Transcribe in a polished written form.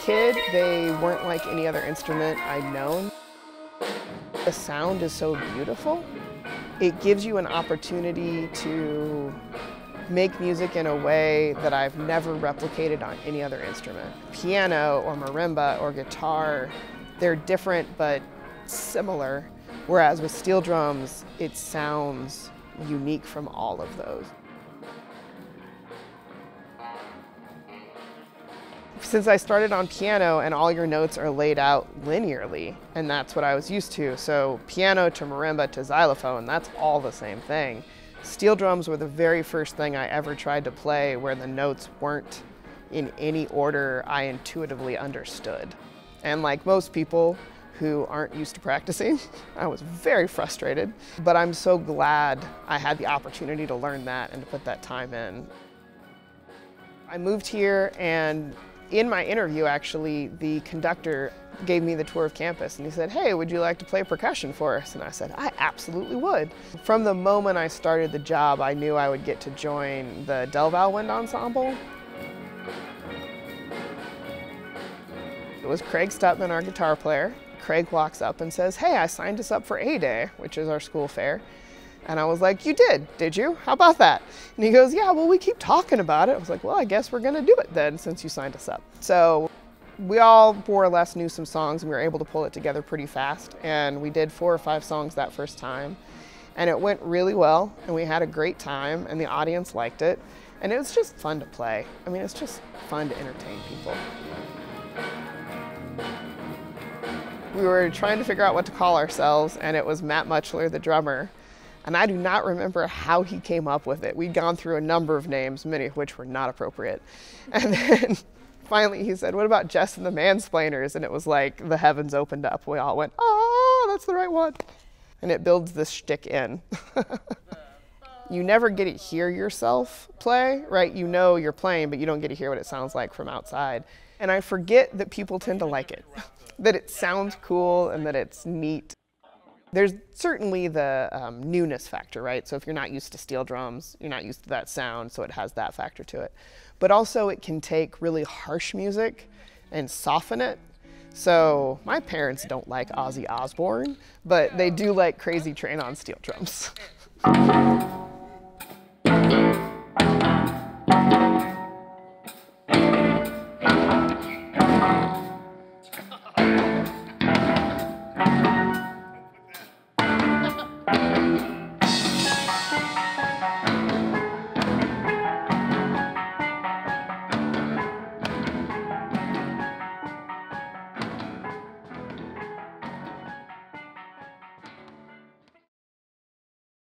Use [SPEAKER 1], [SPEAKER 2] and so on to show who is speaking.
[SPEAKER 1] kid, they weren't like any other instrument I'd known. The sound is so beautiful. It gives you an opportunity to make music in a way that I've never replicated on any other instrument. Piano or marimba or guitar, they're different but similar, whereas with steel drums, it sounds unique from all of those. Since I started on piano and all your notes are laid out linearly, and that's what I was used to, so piano to marimba to xylophone, that's all the same thing. Steel drums were the very first thing I ever tried to play where the notes weren't in any order I intuitively understood. And like most people who aren't used to practicing, I was very frustrated, but I'm so glad I had the opportunity to learn that and to put that time in. I moved here, and in my interview, actually, the conductor gave me the tour of campus and he said, "Hey, would you like to play percussion for us?" And I said, "I absolutely would." From the moment I started the job, I knew I would get to join the Delaware Wind Ensemble. It was Craig Stutman, our guitar player. Craig walks up and says, "Hey, I signed us up for A-Day," which is our school fair. And I was like, "You did you? How about that?" And he goes, "Yeah, well, we keep talking about it." I was like, "Well, I guess we're gonna do it then since you signed us up." So we all more or less knew some songs and we were able to pull it together pretty fast. And we did 4 or 5 songs that first time. And it went really well and we had a great time and the audience liked it. And it was just fun to play. I mean, it's just fun to entertain people. We were trying to figure out what to call ourselves, and it was Matt Muchler, the drummer. And I do not remember how he came up with it. We'd gone through a number of names, many of which were not appropriate. And then finally he said, "What about Jess and the Mansplainers?" And it was like the heavens opened up. We all went, "Oh, that's the right one." And it builds this shtick in. You never get to hear yourself play, right? You know you're playing, but you don't get to hear what it sounds like from outside. And I forget that people tend to like it, that it sounds cool and that it's neat. There's certainly the newness factor, right? So if you're not used to steel drums, you're not used to that sound, so it has that factor to it. But also it can take really harsh music and soften it. So my parents don't like Ozzy Osbourne, but they do like Crazy Train on steel drums.